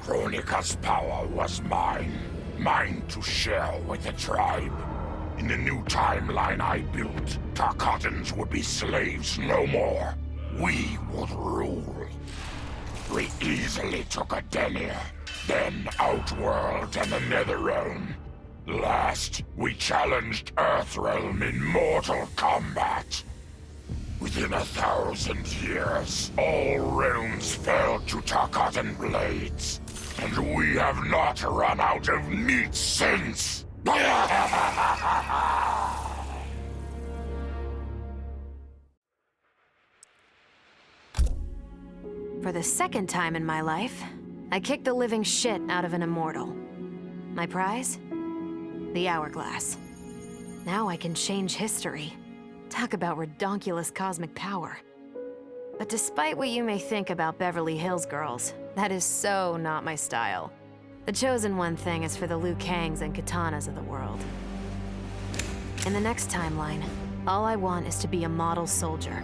Kronika's power was mine. Mine to share with the tribe. In the new timeline I built, Tarkatans would be slaves no more. We would rule. We easily took Adenia, then Outworld and the Netherrealm. Last, we challenged Earthrealm in mortal combat. Within 1,000 years, all realms fell to Tarkatan blades. And we have not run out of meat since! For the second time in my life, I kicked the living shit out of an immortal. My prize? The hourglass. Now I can change history. Talk about redonkulous cosmic power. But despite what you may think about Beverly Hills girls, that is so not my style. The chosen one thing is for the Liu Kangs and Katanas of the world. In the next timeline, all I want is to be a model soldier,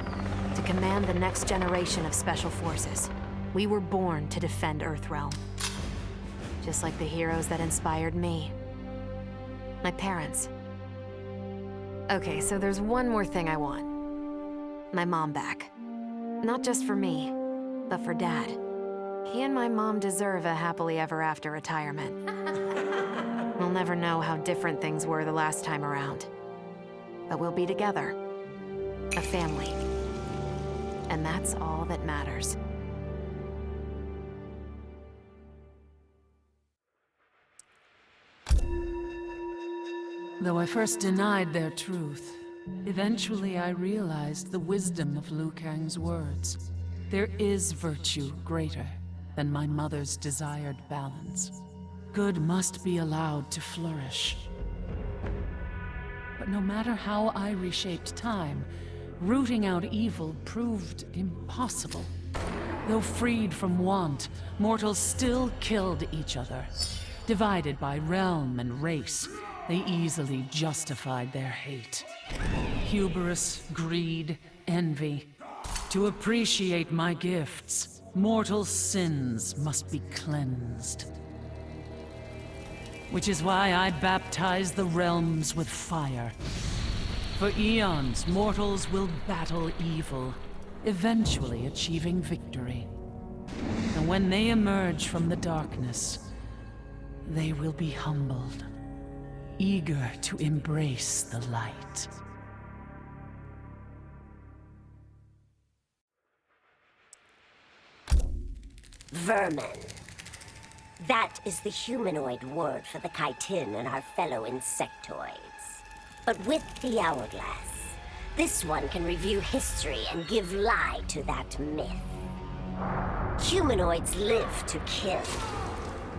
to command the next generation of special forces. We were born to defend Earthrealm. Just like the heroes that inspired me. My parents. Okay, so there's one more thing I want. My mom back. Not just for me, but for Dad. He and my mom deserve a happily ever after retirement. We'll never know how different things were the last time around. But we'll be together. A family. And that's all that matters. Though I first denied their truth, eventually I realized the wisdom of Liu Kang's words. There is virtue greater than my mother's desired balance. Good must be allowed to flourish. But no matter how I reshaped time, rooting out evil proved impossible. Though freed from want, mortals still killed each other. Divided by realm and race, they easily justified their hate. Hubris, greed, envy. To appreciate my gifts, mortal sins must be cleansed. Which is why I baptize the realms with fire. For eons, mortals will battle evil, eventually achieving victory. And when they emerge from the darkness, they will be humbled, eager to embrace the light. Vermin. That is the humanoid word for the chitin and our fellow insectoids. But with the hourglass, this one can review history and give lie to that myth. Humanoids live to kill.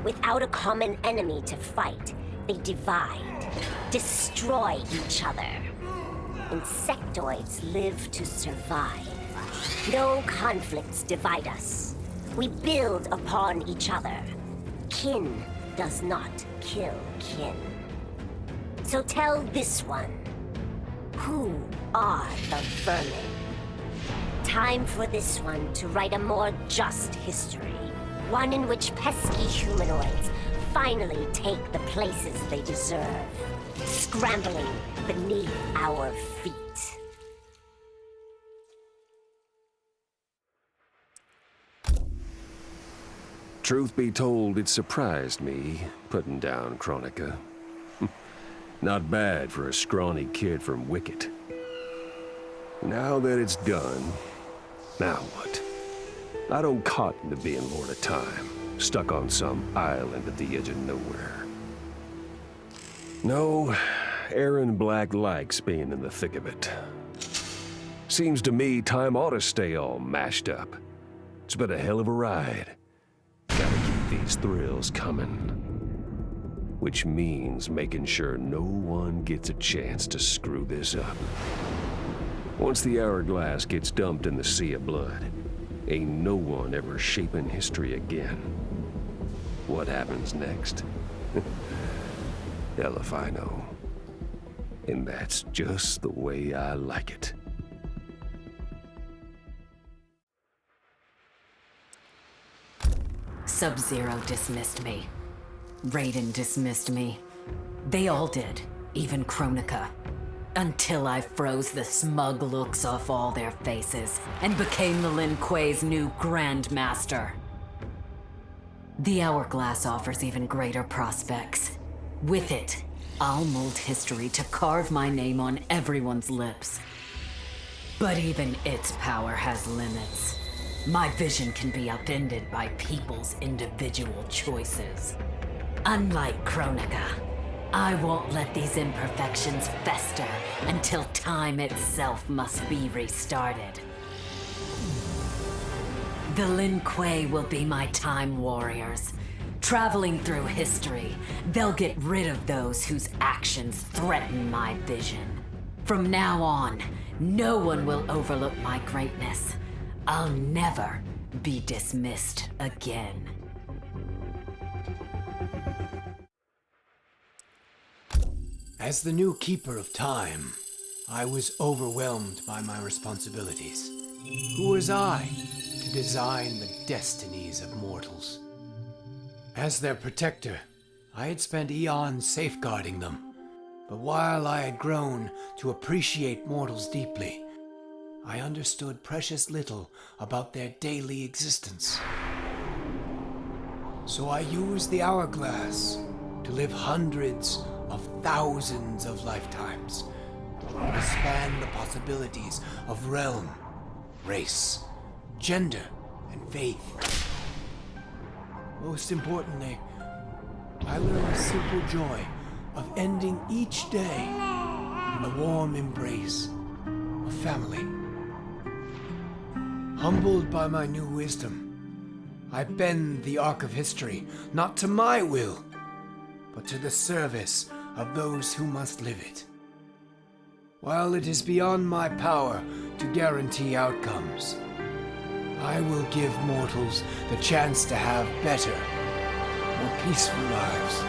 Without a common enemy to fight, they divide, destroy each other. Insectoids live to survive. No conflicts divide us. We build upon each other. Kin does not kill kin. So tell this one, who are the vermin? Time for this one to write a more just history. One in which pesky humanoids finally take the places they deserve, scrambling beneath our feet. Truth be told, it surprised me, putting down Kronika. Not bad for a scrawny kid from Wicket. Now that it's done, now what? I don't cotton to being Lord of Time, stuck on some island at the edge of nowhere. No, Aaron Black likes being in the thick of it. Seems to me time ought to stay all mashed up. It's been a hell of a ride. Gotta keep these thrills coming. Which means making sure no one gets a chance to screw this up. Once the hourglass gets dumped in the sea of blood, ain't no one ever shaping history again. What happens next? Hell if I know. And that's just the way I like it. Sub-Zero dismissed me. Raiden dismissed me. They all did, even Kronika. Until I froze the smug looks off all their faces and became the Lin Kuei's new Grandmaster. The Hourglass offers even greater prospects. With it, I'll mold history to carve my name on everyone's lips. But even its power has limits. My vision can be upended by people's individual choices. Unlike Kronika, I won't let these imperfections fester until time itself must be restarted. The Lin Kuei will be my time warriors. Traveling through history, they'll get rid of those whose actions threaten my vision. From now on, no one will overlook my greatness. I'll never be dismissed again. As the new Keeper of Time, I was overwhelmed by my responsibilities. Who was I to design the destinies of mortals? As their protector, I had spent eons safeguarding them. But while I had grown to appreciate mortals deeply, I understood precious little about their daily existence. So I used the Hourglass to live hundreds of thousands of lifetimes, to span the possibilities of realm, race, gender, and faith. Most importantly, I learned the simple joy of ending each day in the warm embrace of family. Humbled by my new wisdom, I bend the arc of history, not to my will, but to the service of those who must live it. While it is beyond my power to guarantee outcomes, I will give mortals the chance to have better, more peaceful lives.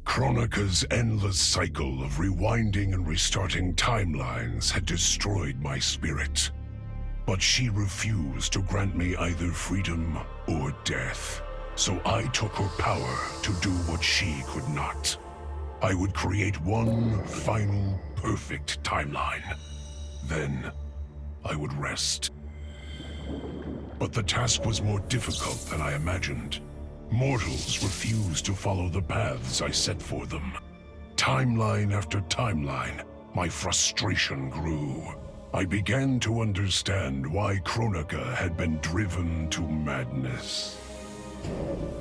Kronika's endless cycle of rewinding and restarting timelines had destroyed my spirit. But she refused to grant me either freedom or death. So I took her power to do what she could not. I would create one final, perfect timeline. Then, I would rest. But the task was more difficult than I imagined. Mortals refused to follow the paths I set for them. Timeline after timeline, my frustration grew. I began to understand why Kronika had been driven to madness.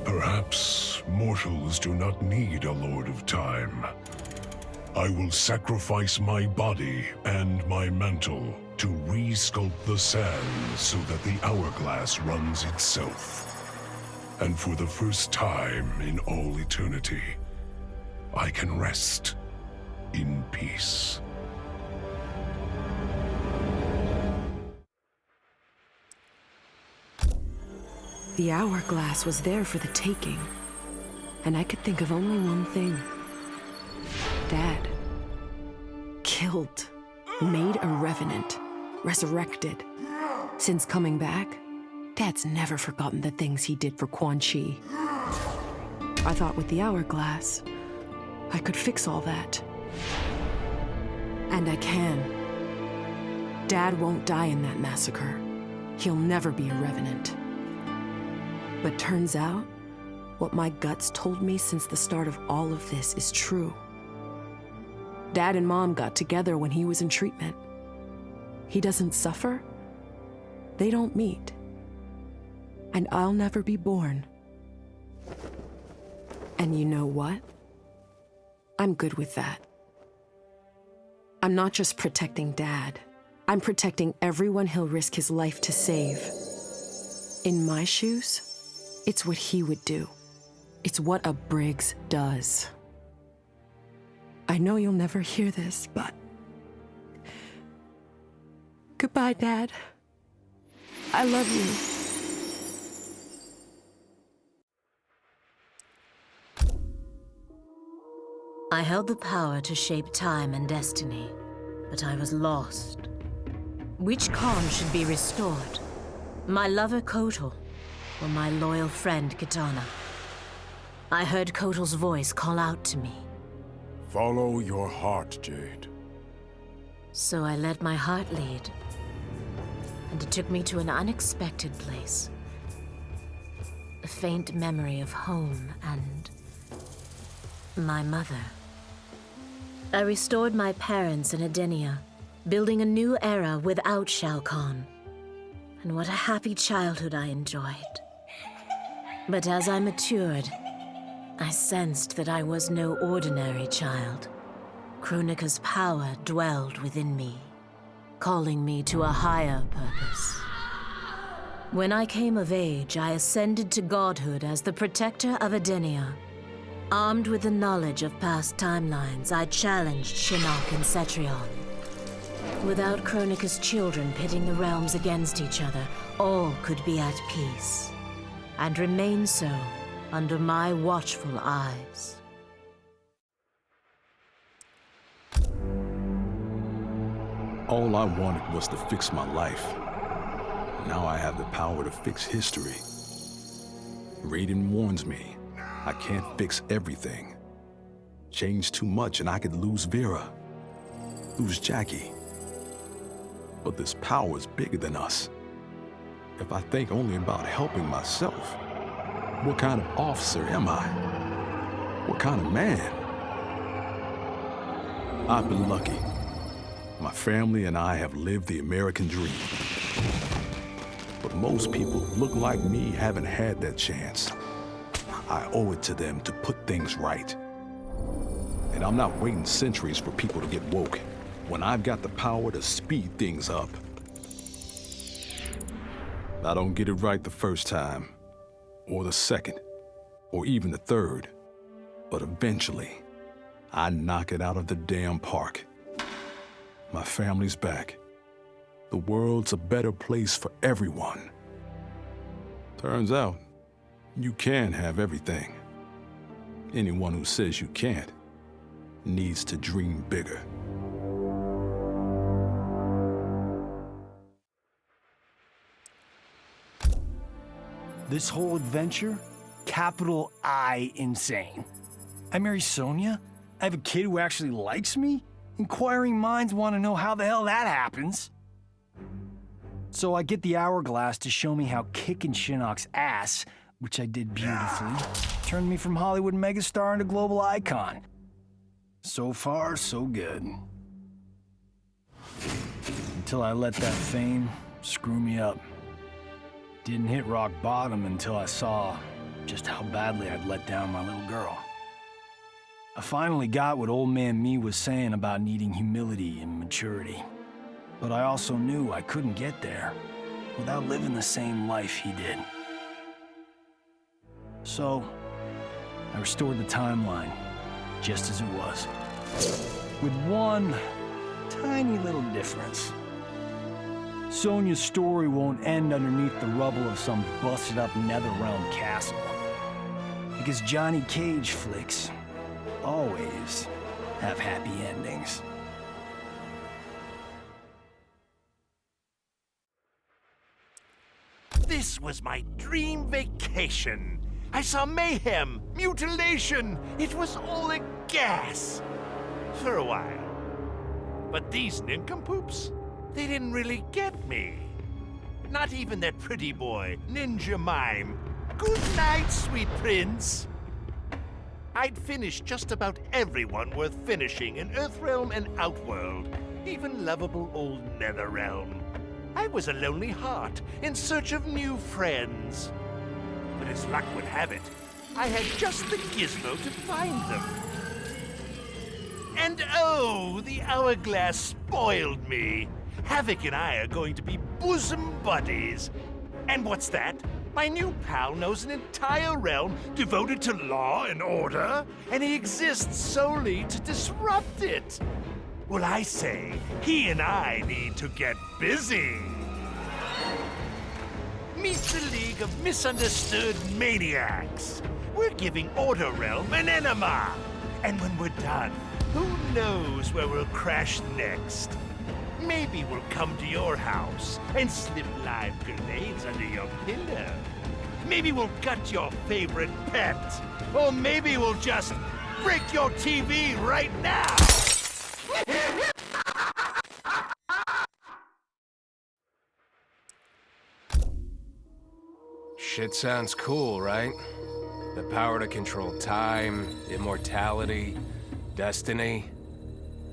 Perhaps mortals do not need a Lord of Time. I will sacrifice my body and my mantle to re-sculpt the sands so that the Hourglass runs itself. And for the first time in all eternity, I can rest in peace. The Hourglass was there for the taking, and I could think of only one thing. Dad. Killed. Made a revenant. Resurrected. Since coming back, Dad's never forgotten the things he did for Quan Chi. I thought with the Hourglass, I could fix all that. And I can. Dad won't die in that massacre. He'll never be a revenant. But turns out, what my guts told me since the start of all of this is true. Dad and Mom got together when he was in treatment. He doesn't suffer. They don't meet. And I'll never be born. And you know what? I'm good with that. I'm not just protecting Dad. I'm protecting everyone he'll risk his life to save. In my shoes, it's what he would do. It's what a Briggs does. I know you'll never hear this, but... Goodbye, Dad. I love you. I held the power to shape time and destiny, but I was lost. Which Khan should be restored? My lover Kotal, or my loyal friend Kitana. I heard Kotal's voice call out to me. Follow your heart, Jade. So I let my heart lead. And it took me to an unexpected place. A faint memory of home and my mother. I restored my parents in Edenia, building a new era without Shao Kahn. And what a happy childhood I enjoyed. But as I matured, I sensed that I was no ordinary child. Kronika's power dwelled within me, calling me to a higher purpose. When I came of age, I ascended to godhood as the protector of Edenia. Armed with the knowledge of past timelines, I challenged Shinnok and Cetrion. Without Kronika's children pitting the realms against each other, all could be at peace, and remain so under my watchful eyes. All I wanted was to fix my life. Now I have the power to fix history. Raiden warns me, I can't fix everything. Change too much and I could lose Vera, lose Jackie. But this power is bigger than us. If I think only about helping myself, what kind of officer am I? What kind of man? I've been lucky. My family and I have lived the American dream. But most people who look like me haven't had that chance. I owe it to them to put things right. And I'm not waiting centuries for people to get woke when I've got the power to speed things up. I don't get it right the first time, or the second, or even the third. But eventually, I knock it out of the damn park. My family's back. The world's a better place for everyone. Turns out, you can have everything. Anyone who says you can't needs to dream bigger. This whole adventure, capital I insane. I marry Sonya? I have a kid who actually likes me? Inquiring minds want to know how the hell that happens. So I get the hourglass to show me how kicking Shinnok's ass, which I did beautifully, turned me from Hollywood megastar into global icon. So far, so good. Until I let that fame screw me up. Didn't hit rock bottom until I saw just how badly I'd let down my little girl. I finally got what old man me was saying about needing humility and maturity. But I also knew I couldn't get there without living the same life he did. So, I restored the timeline, just as it was. With one tiny little difference. Sonya's story won't end underneath the rubble of some busted-up Netherrealm castle. Because Johnny Cage flicks always have happy endings. This was my dream vacation. I saw mayhem, mutilation. It was all a gas. For a while. But these nincompoops, they didn't really get me. Not even that pretty boy, Ninja Mime. Good night, sweet prince. I'd finished just about everyone worth finishing in Earthrealm and Outworld, even lovable old Netherrealm. I was a lonely heart in search of new friends. But as luck would have it, I had just the gizmo to find them. And oh, the hourglass spoiled me. Havoc and I are going to be bosom buddies. And what's that? My new pal knows an entire realm devoted to law and order, and he exists solely to disrupt it. Well, I say, he and I need to get busy. Meet the League of Misunderstood Maniacs. We're giving Order Realm an enema. And when we're done, who knows where we'll crash next? Maybe we'll come to your house and slip live grenades under your pillow. Maybe we'll gut your favorite pet. Or maybe we'll just break your TV right now! Shit sounds cool, right? The power to control time, immortality, destiny.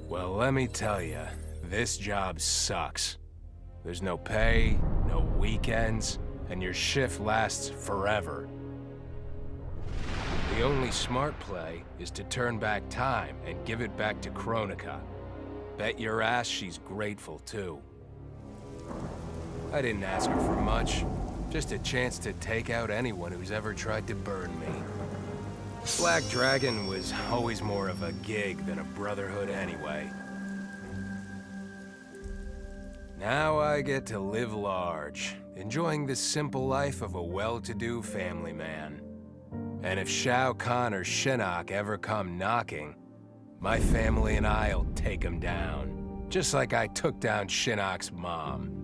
Well, let me tell you, this job sucks. There's no pay, no weekends, and your shift lasts forever. The only smart play is to turn back time and give it back to Kronika. Bet your ass she's grateful, too. I didn't ask her for much. Just a chance to take out anyone who's ever tried to burn me. Black Dragon was always more of a gig than a brotherhood anyway. Now I get to live large, enjoying the simple life of a well-to-do family man. And if Shao Kahn or Shinnok ever come knocking, my family and I'll take them down. Just like I took down Shinnok's mom.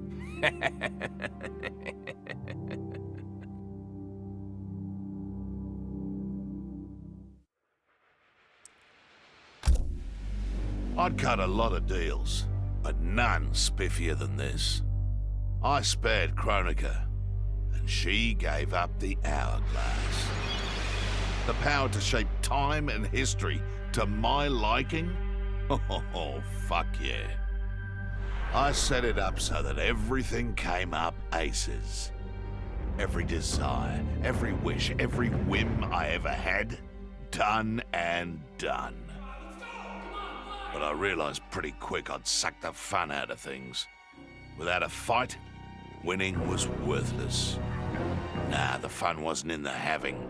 I'd cut a lot of deals, but none spiffier than this. I spared Kronika, and she gave up the hourglass. The power to shape time and history to my liking? Oh, fuck yeah. I set it up so that everything came up aces. Every desire, every wish, every whim I ever had, done and done. But I realized pretty quick I'd sucked the fun out of things. Without a fight, winning was worthless. Nah, the fun wasn't in the having.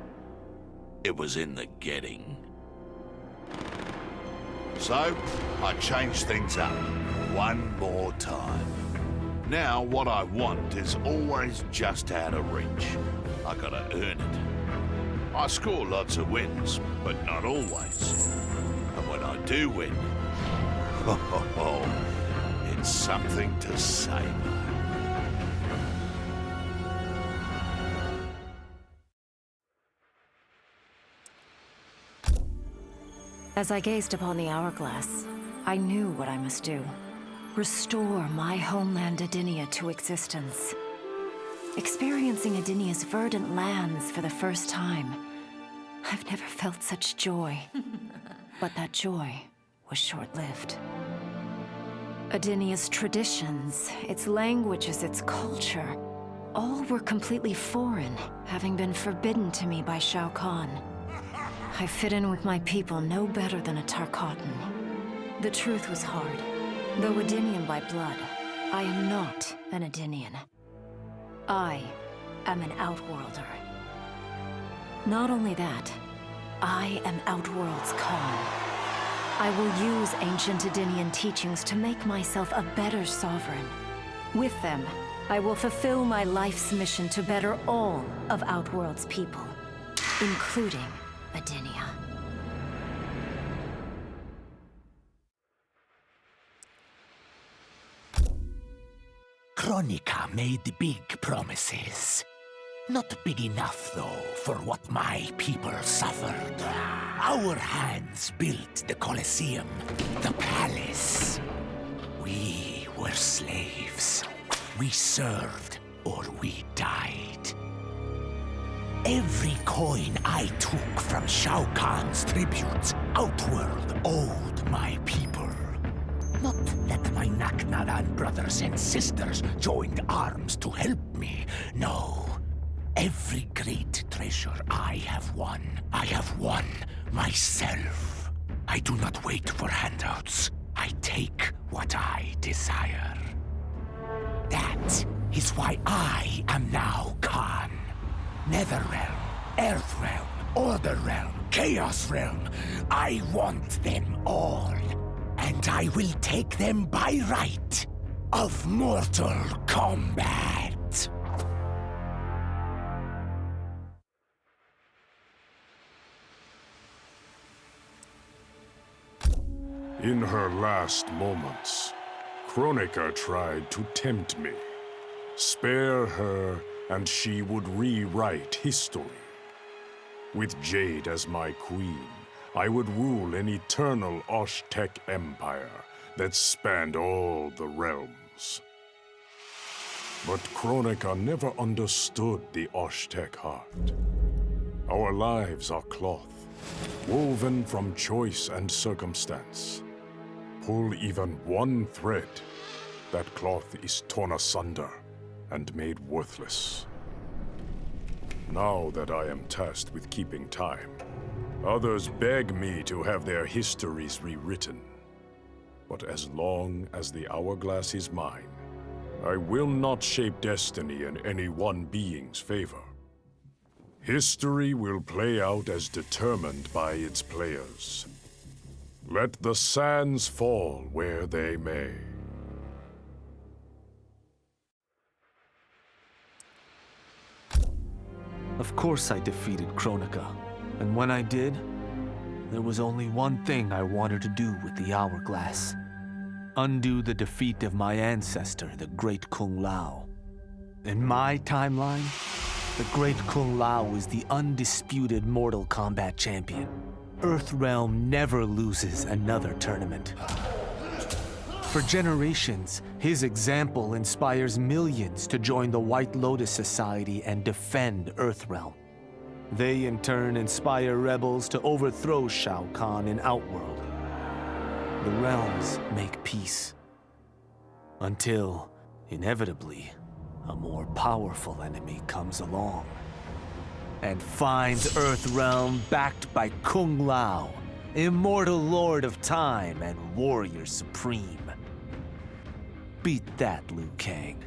It was in the getting. So, I changed things up one more time. Now, what I want is always just out of reach. I gotta earn it. I score lots of wins, but not always. And when I do win, it's something to savor. As I gazed upon the hourglass, I knew what I must do. Restore my homeland Edinia to existence. Experiencing Edinia's verdant lands for the first time, I've never felt such joy. But that joy was short-lived. Edinia's traditions, its languages, its culture, all were completely foreign, having been forbidden to me by Shao Kahn. I fit in with my people no better than a Tarkatan. The truth was hard. Though Edinian by blood, I am not an Edinian. I am an Outworlder. Not only that, I am Outworld's Khan. I will use ancient Edinian teachings to make myself a better sovereign. With them, I will fulfill my life's mission to better all of Outworld's people, including Edinia. Kronika made big promises. Not big enough, though, for what my people suffered. Our hands built the Colosseum, the palace. We were slaves. We served or we died. Every coin I took from Shao Kahn's tributes, Outworld owed my people. Not that my Naknaran brothers and sisters joined arms to help me, no. Every great treasure I have won myself. I do not wait for handouts. I take what I desire. That is why I am now Khan. Netherrealm, Earthrealm, Order Realm, Chaos Realm. I want them all. And I will take them by right of Mortal Kombat. In her last moments, Kronika tried to tempt me. Spare her, and she would rewrite history. With Jade as my queen, I would rule an eternal Osh-Tech empire that spanned all the realms. But Kronika never understood the Osh-Tech heart. Our lives are cloth, woven from choice and circumstance. Pull even one thread, that cloth is torn asunder and made worthless. Now that I am tasked with keeping time, others beg me to have their histories rewritten. But as long as the hourglass is mine, I will not shape destiny in any one being's favor. History will play out as determined by its players. Let the sands fall where they may. Of course I defeated Kronika, and when I did, there was only one thing I wanted to do with the hourglass. Undo the defeat of my ancestor, the Great Kung Lao. In my timeline, the Great Kung Lao is the undisputed Mortal Kombat champion. Earthrealm never loses another tournament. For generations, his example inspires millions to join the White Lotus Society and defend Earthrealm. They in turn inspire rebels to overthrow Shao Kahn in Outworld. The realms make peace. Until, inevitably, a more powerful enemy comes along and finds Earthrealm backed by Kung Lao, immortal lord of time and warrior supreme. Beat that, Liu Kang.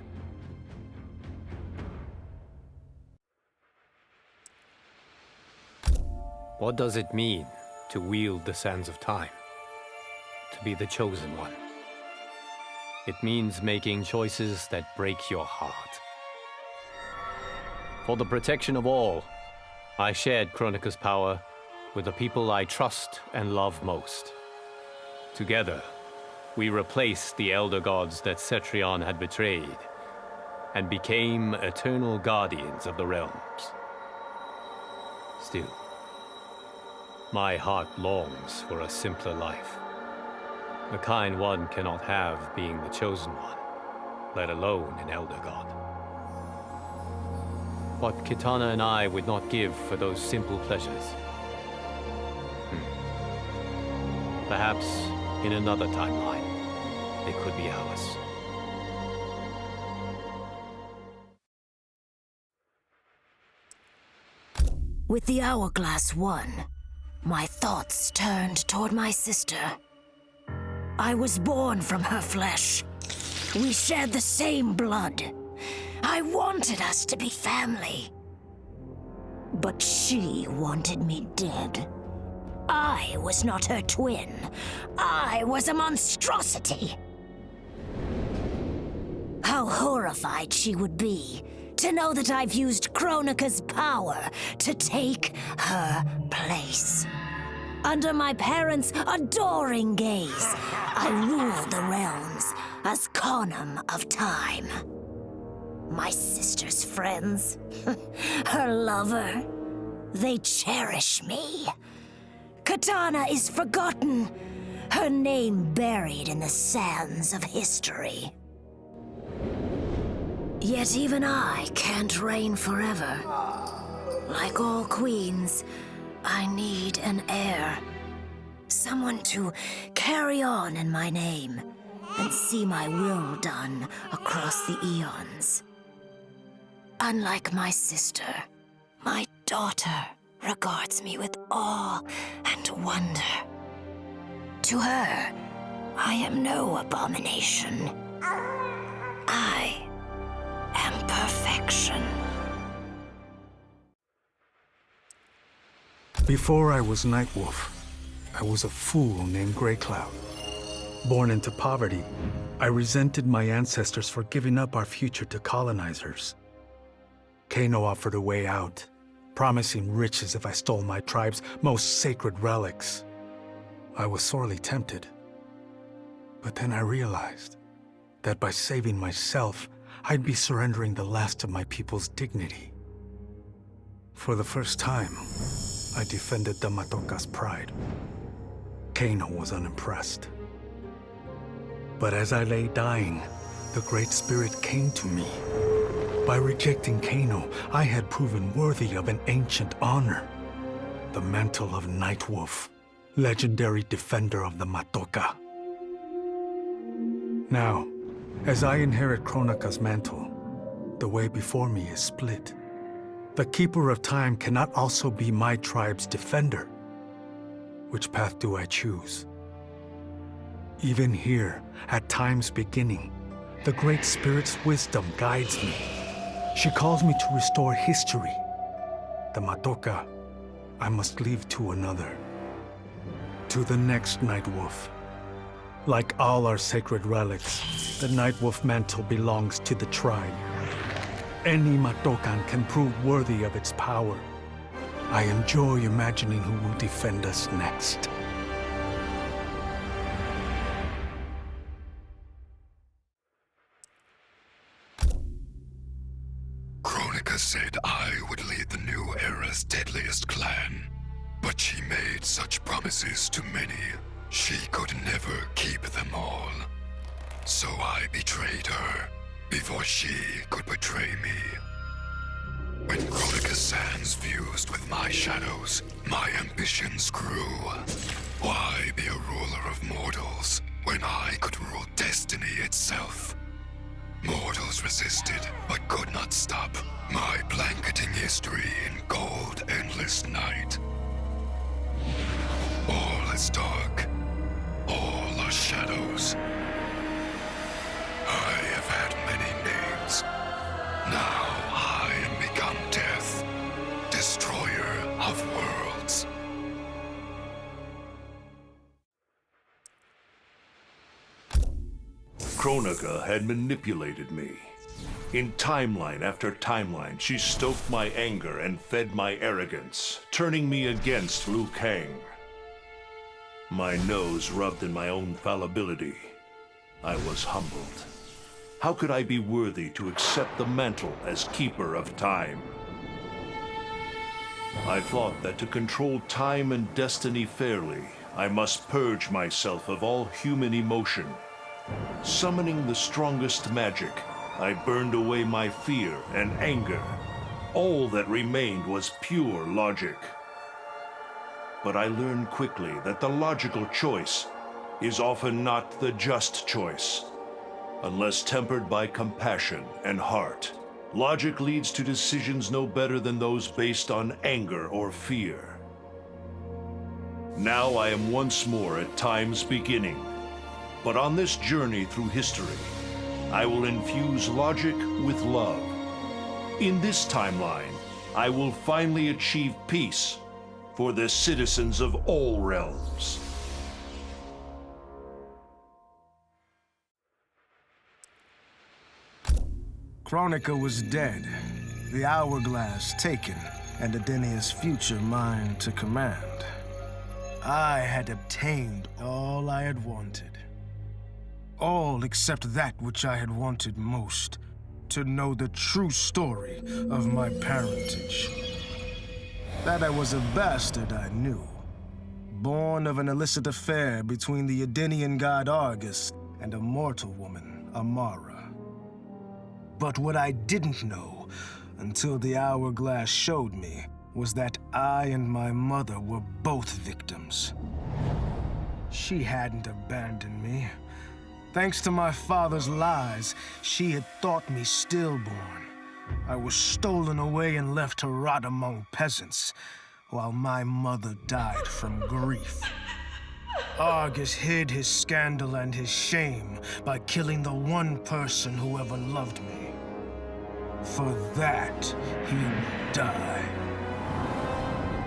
What does it mean to wield the sands of time? To be the chosen one? It means making choices that break your heart. For the protection of all, I shared Kronika's power with the people I trust and love most. Together, we replaced the elder gods that Cetrion had betrayed, and became eternal guardians of the realms. Still, my heart longs for a simpler life. The kind one cannot have being the chosen one, let alone an elder god. What Kitana and I would not give for those simple pleasures. Perhaps in another timeline, they could be ours. With the hourglass won, my thoughts turned toward my sister. I was born from her flesh. We shared the same blood. I wanted us to be family. But she wanted me dead. I was not her twin. I was a monstrosity. How horrified she would be to know that I've used Kronika's power to take her place. Under my parents' adoring gaze, I rule the realms as Khanum of Time. My sister's friends, her lover, they cherish me. Kitana is forgotten, her name buried in the sands of history. Yet even I can't reign forever. Like all queens, I need an heir. Someone to carry on in my name and see my will done across the eons. Unlike my sister, my daughter regards me with awe and wonder. To her, I am no abomination. I am perfection. Before I was Nightwolf, I was a fool named Grey Cloud. Born into poverty, I resented my ancestors for giving up our future to colonizers. Kano offered a way out, promising riches if I stole my tribe's most sacred relics. I was sorely tempted. But then I realized that by saving myself, I'd be surrendering the last of my people's dignity. For the first time, I defended the Matoka's pride. Kano was unimpressed. But as I lay dying, the Great Spirit came to me. By rejecting Kano, I had proven worthy of an ancient honor. The mantle of Nightwolf, legendary defender of the Matoka. Now, as I inherit Kronika's mantle, the way before me is split. The Keeper of Time cannot also be my tribe's defender. Which path do I choose? Even here, at time's beginning, the Great Spirit's wisdom guides me. She calls me to restore history. The Matoka, I must leave to another. To the next Nightwolf. Like all our sacred relics, the Nightwolf mantle belongs to the tribe. Any Matokan can prove worthy of its power. I enjoy imagining who will defend us next. Kronika said I would lead the new era's deadliest clan. But she made such promises to many, she could never keep them all. So I betrayed her, before she could betray me. When Kronika's sands fused with my shadows, my ambitions grew. Why be a ruler of mortals, when I could rule destiny itself? Mortals resisted, but could not stop my blanketing history in cold, endless night. All is dark. All are shadows. I have had many names. Now I am become death, destroyer of worlds. Kronika had manipulated me. In timeline after timeline, she stoked my anger and fed my arrogance, turning me against Liu Kang. My nose rubbed in my own fallibility. I was humbled. How could I be worthy to accept the mantle as Keeper of Time? I thought that to control time and destiny fairly, I must purge myself of all human emotion. Summoning the strongest magic, I burned away my fear and anger. All that remained was pure logic. But I learned quickly that the logical choice is often not the just choice. Unless tempered by compassion and heart, logic leads to decisions no better than those based on anger or fear. Now I am once more at time's beginning. But on this journey through history, I will infuse logic with love. In this timeline, I will finally achieve peace for the citizens of all realms. Kronika was dead, the hourglass taken, and Adenia's future mine to command. I had obtained all I had wanted. All except that which I had wanted most, to know the true story of my parentage. That I was a bastard I knew, born of an illicit affair between the Edenian god Argus and a mortal woman, Amara. But what I didn't know, until the hourglass showed me, was that I and my mother were both victims. She hadn't abandoned me. Thanks to my father's lies, she had thought me stillborn. I was stolen away and left to rot among peasants, while my mother died from grief. Argus hid his scandal and his shame by killing the one person who ever loved me. For that, he will die.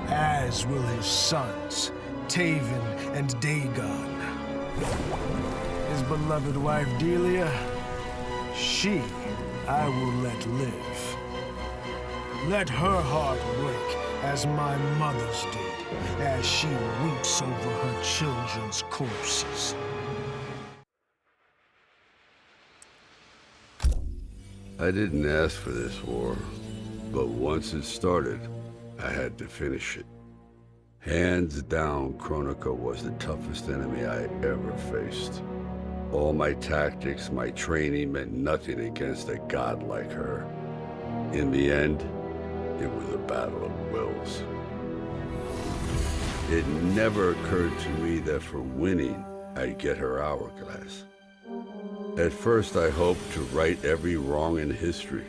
As will his sons, Taven and Dagon. His beloved wife Delia, she I will let live. Let her heart break as my mother's did, as she weeps over her children's corpses. I didn't ask for this war, but once it started, I had to finish it. Hands down, Kronika was the toughest enemy I ever faced. All my tactics, my training meant nothing against a god like her. In the end, it was a battle of wills. It never occurred to me that for winning, I'd get her hourglass. At first, I hoped to right every wrong in history.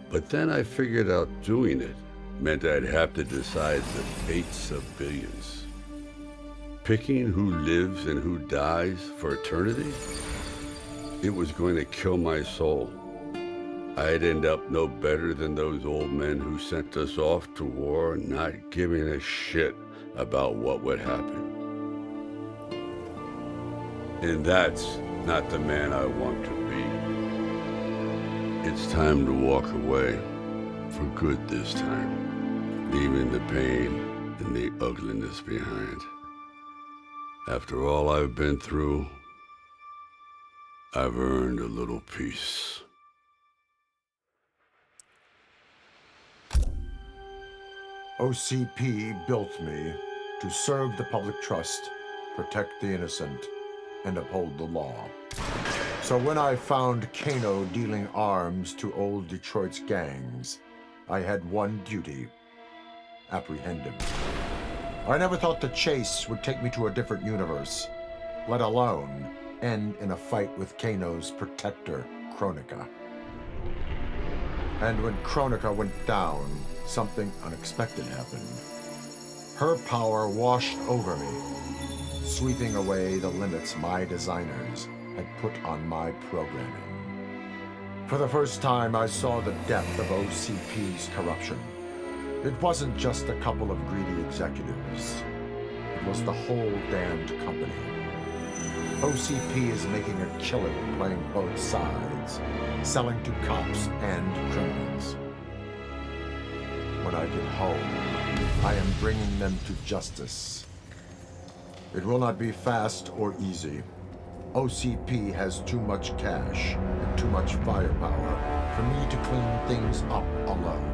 But then I figured out doing it meant I'd have to decide the fates of billions. Picking who lives and who dies for eternity? It was going to kill my soul. I'd end up no better than those old men who sent us off to war, not giving a shit about what would happen. And that's not the man I want to be. It's time to walk away, for good this time, leaving the pain and the ugliness behind. After all I've been through, I've earned a little peace. OCP built me to serve the public trust, protect the innocent, and uphold the law. So when I found Kano dealing arms to old Detroit's gangs, I had one duty: apprehend him. I never thought the chase would take me to a different universe, let alone end in a fight with Kano's protector, Kronika. And when Kronika went down, something unexpected happened. Her power washed over me, sweeping away the limits my designers had put on my programming. For the first time, I saw the depth of OCP's corruption. It wasn't just a couple of greedy executives. It was the whole damned company. OCP is making a killing playing both sides, selling to cops and criminals. When I get home, I am bringing them to justice. It will not be fast or easy. OCP has too much cash and too much firepower for me to clean things up alone.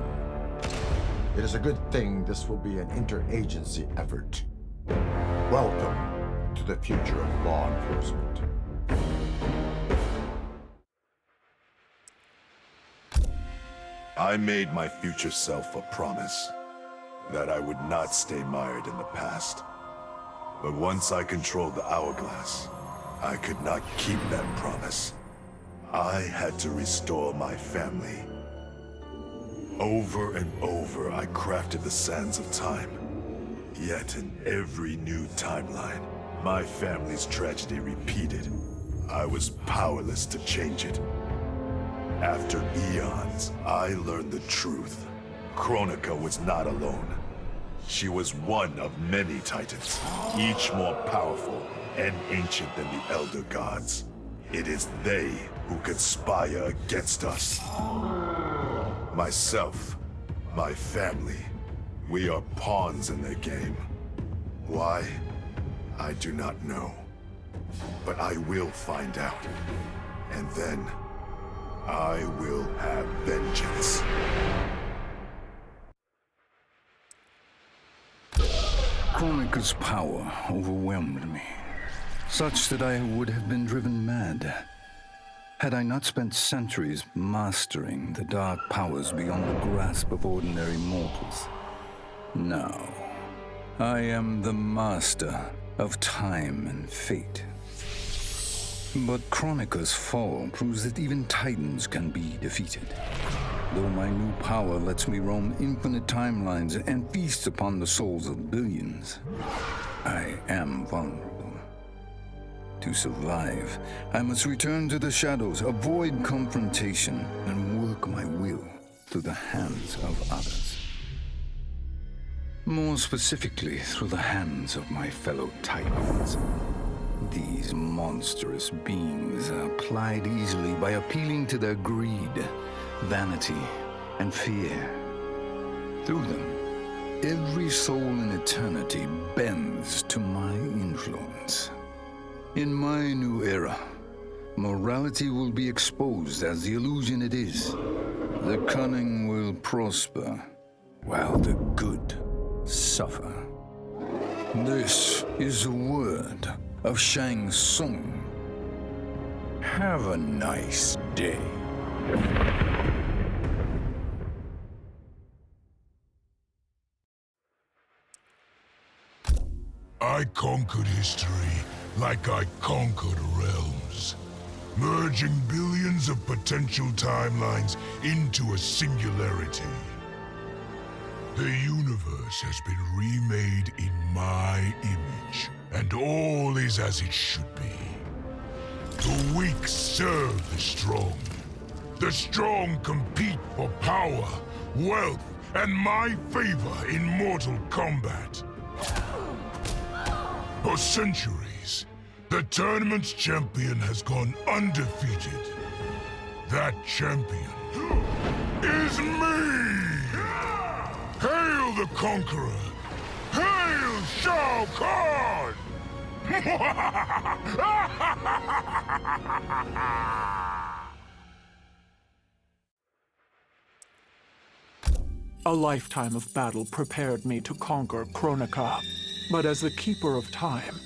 It is a good thing this will be an interagency effort. Welcome to the future of law enforcement. I made my future self a promise that I would not stay mired in the past. But once I controlled the hourglass, I could not keep that promise. I had to restore my family. Over and over, I crafted the sands of time. Yet in every new timeline, my family's tragedy repeated. I was powerless to change it. After eons, I learned the truth. Kronika was not alone. She was one of many titans, each more powerful and ancient than the Elder Gods. It is they who conspire against us. Myself, my family, we are pawns in their game. Why? I do not know. But I will find out. And then, I will have vengeance. Kronika's power overwhelmed me, such that I would have been driven mad had I not spent centuries mastering the dark powers beyond the grasp of ordinary mortals. Now, I am the master of time and fate. But Kronika's fall proves that even titans can be defeated. Though my new power lets me roam infinite timelines and feast upon the souls of billions, I am vulnerable. To survive, I must return to the shadows, avoid confrontation, and work my will through the hands of others. More specifically, through the hands of my fellow Titans. These monstrous beings are plied easily by appealing to their greed, vanity, and fear. Through them, every soul in eternity bends to my influence. In my new era, Morality will be exposed as the illusion it is. The cunning will prosper, while the good suffer. This is the word of Shang Tsung. Have a nice day. I conquered history like I conquered realms, merging billions of potential timelines into a singularity. The universe has been remade in my image, and all is as it should be. The weak serve the strong. The strong compete for power, wealth, and my favor in mortal combat. For centuries, the tournament's champion has gone undefeated. That champion is me! Hail the Conqueror! Hail Shao Kahn! A lifetime of battle prepared me to conquer Kronika. But as the Keeper of Time,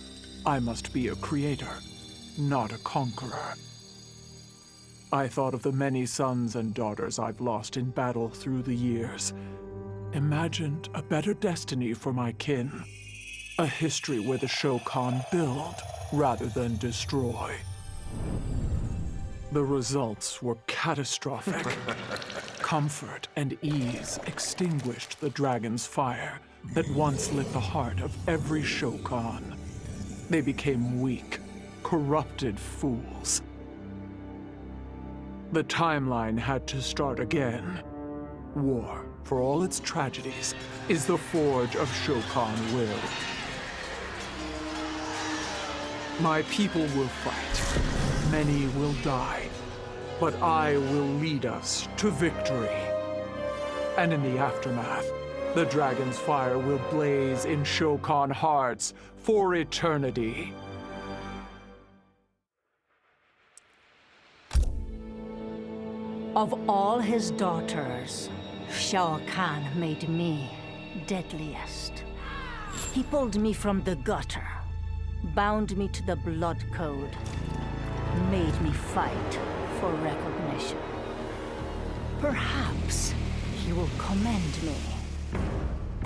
I must be a creator, not a conqueror. I thought of the many sons and daughters I've lost in battle through the years. Imagined a better destiny for my kin. A history where the Shokan build rather than destroy. The results were catastrophic. Comfort and ease extinguished the dragon's fire that once lit the heart of every Shokan. They became weak, corrupted fools. The timeline had to start again. War, for all its tragedies, is the forge of Shokan will. My people will fight. Many will die. But I will lead us to victory. And in the aftermath, the dragon's fire will blaze in Shokan hearts for eternity. Of all his daughters, Shao Kahn made me deadliest. He pulled me from the gutter, bound me to the blood code, made me fight for recognition. Perhaps he will commend me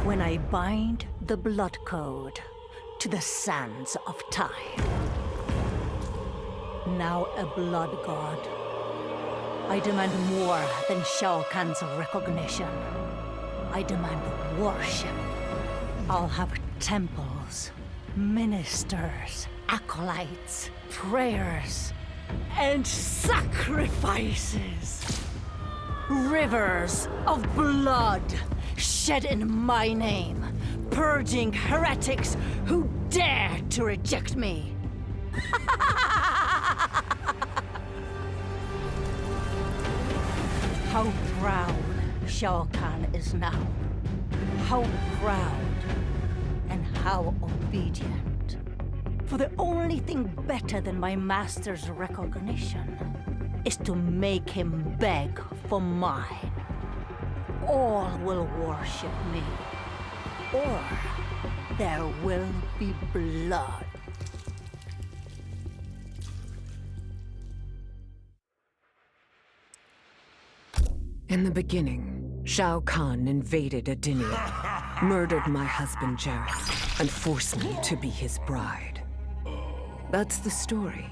when I bind the blood code to the sands of time. Now a blood god, I demand more than Shao Kahn's recognition. I demand worship. I'll have temples, ministers, acolytes, prayers, and sacrifices. Rivers of blood shed in my name, purging heretics who dare to reject me. How proud Shao Kahn is now. How proud and how obedient. For the only thing better than my master's recognition is to make him beg for mine. All will worship me, or there will be blood. In the beginning, Shao Kahn invaded Adinia, murdered my husband Jared, and forced me to be his bride. That's the story.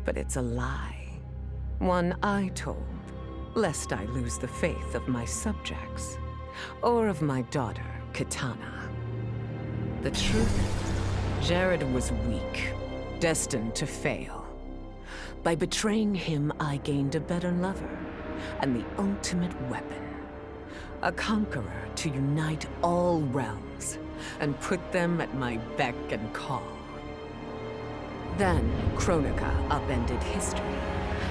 But it's a lie. One I told, lest I lose the faith of my subjects, or of my daughter, Kitana. The truth, Jared was weak, destined to fail. By betraying him, I gained a better lover, and the ultimate weapon. A conqueror to unite all realms, and put them at my beck and call. Then, Kronika upended history,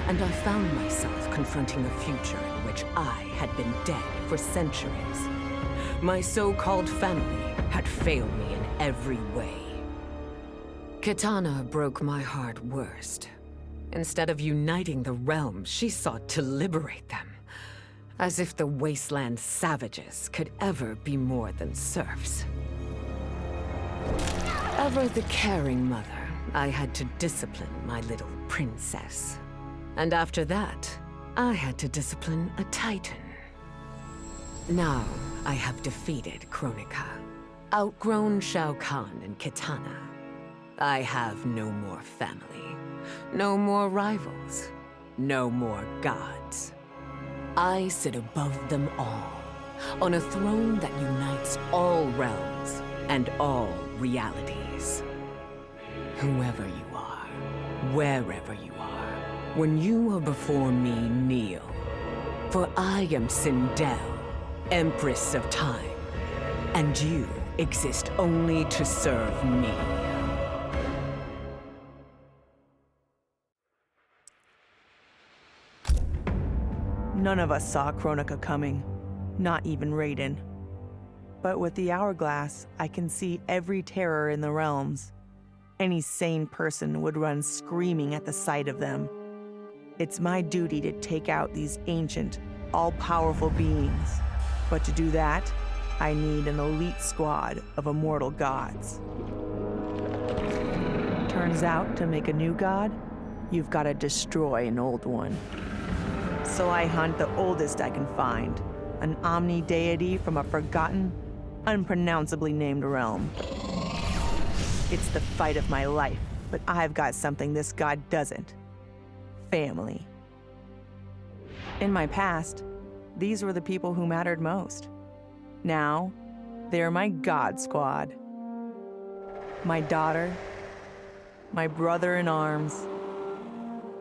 and I found myself confronting a future in which I had been dead for centuries. My so-called family had failed me in every way. Kitana broke my heart worst. Instead of uniting the realms, she sought to liberate them. As if the wasteland savages could ever be more than serfs. Ever the caring mother, I had to discipline my little princess. And after that, I had to discipline a titan. Now, I have defeated Kronika, outgrown Shao Kahn and Kitana. I have no more family, no more rivals, no more gods. I sit above them all, on a throne that unites all realms and all realities. Whoever you are, wherever you are, when you are before me, kneel. For I am Sindel, Empress of Time, and you exist only to serve me. None of us saw Kronika coming, not even Raiden. But with the hourglass, I can see every terror in the realms. Any sane person would run screaming at the sight of them. It's my duty to take out these ancient, all-powerful beings. But to do that, I need an elite squad of immortal gods. Turns out, to make a new god, you've got to destroy an old one. So I hunt the oldest I can find, an omni-deity from a forgotten, unpronounceably named realm. It's the fight of my life, but I've got something this god doesn't. Family. In my past, these were the people who mattered most. Now, they're my god squad. My daughter, my brother in arms,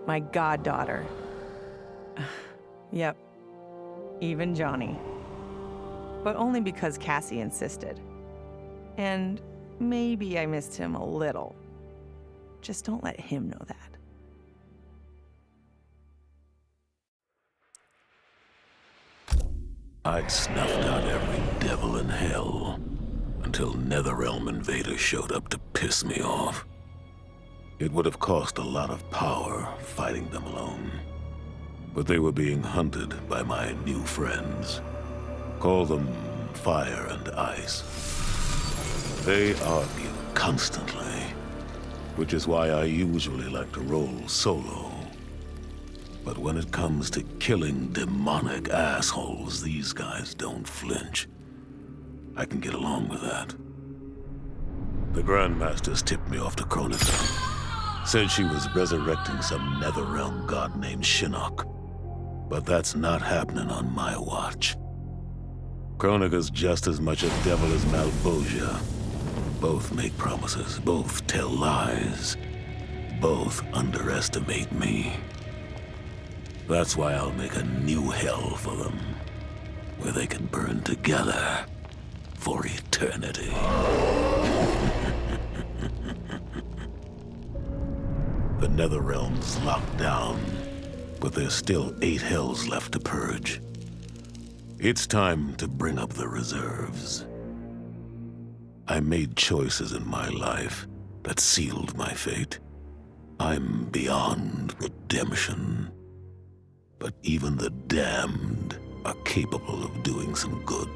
my goddaughter. Yep, even Johnny. But only because Cassie insisted. And maybe I missed him a little. Just don't let him know that. I'd snuffed out every devil in hell until Netherrealm invaders showed up to piss me off. It would have cost a lot of power fighting them alone. But they were being hunted by my new friends. Call them Fire and Ice. They argue constantly, which is why I usually like to roll solo. But when it comes to killing demonic assholes, these guys don't flinch. I can get along with that. The Grandmasters tipped me off to Kronika. Said she was resurrecting some Netherrealm god named Shinnok. But that's not happening on my watch. Kronika's just as much a devil as Malbosia. Both make promises, both tell lies. Both underestimate me. That's why I'll make a new hell for them, where they can burn together for eternity. The Netherrealm's locked down, but there's still 8 hells left to purge. It's time to bring up the reserves. I made choices in my life that sealed my fate. I'm beyond redemption. But even the damned are capable of doing some good.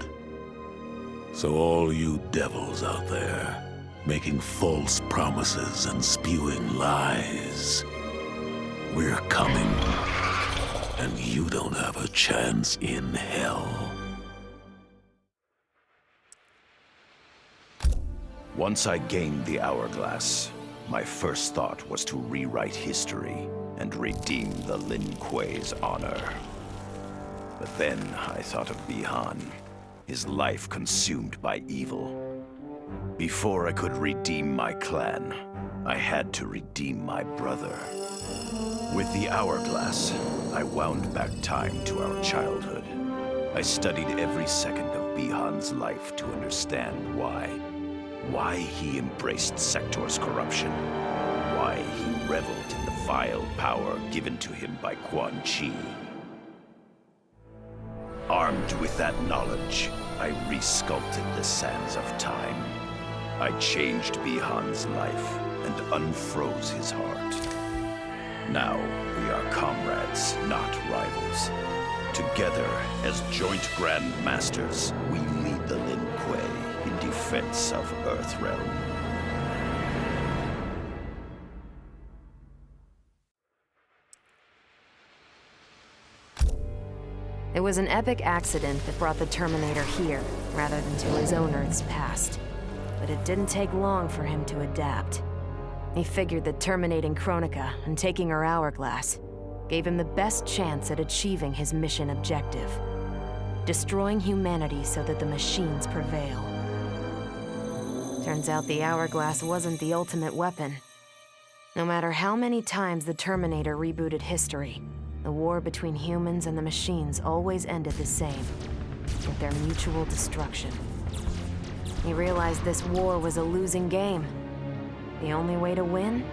So all you devils out there, making false promises and spewing lies, we're coming, and you don't have a chance in hell. Once I gained the hourglass, my first thought was to rewrite history and redeem the Lin Kuei's honor. But then I thought of Bihan, his life consumed by evil. Before I could redeem my clan, I had to redeem my brother. With the hourglass, I wound back time to our childhood. I studied every second of Bihan's life to understand why. Why he embraced Sector's corruption. Why he reveled in the vile power given to him by Quan Chi. Armed with that knowledge, I resculpted the sands of time. I changed Bihan's life and unfroze his heart. Now we are comrades, not rivals. Together, as joint Grand Masters, we lead the Lin Kuei in defense of Earthrealm. It was an epic accident that brought the Terminator here, rather than to his own Earth's past. But it didn't take long for him to adapt. He figured that terminating Kronika and taking her hourglass gave him the best chance at achieving his mission objective: destroying humanity so that the machines prevail. Turns out the hourglass wasn't the ultimate weapon. No matter how many times the Terminator rebooted history, the war between humans and the machines always ended the same, with their mutual destruction. He realized this war was a losing game. The only way to win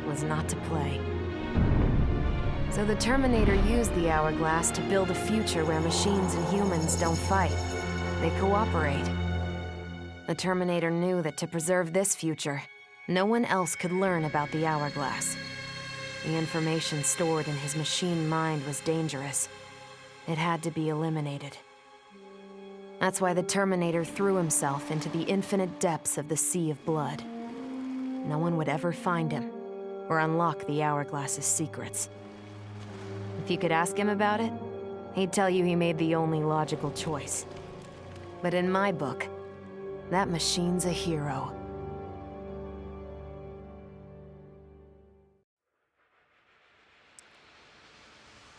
was not to play. So the Terminator used the hourglass to build a future where machines and humans don't fight. They cooperate. The Terminator knew that to preserve this future, no one else could learn about the hourglass. The information stored in his machine mind was dangerous. It had to be eliminated. That's why the Terminator threw himself into the infinite depths of the Sea of Blood. No one would ever find him, or unlock the hourglass's secrets. If you could ask him about it, he'd tell you he made the only logical choice. But in my book, that machine's a hero.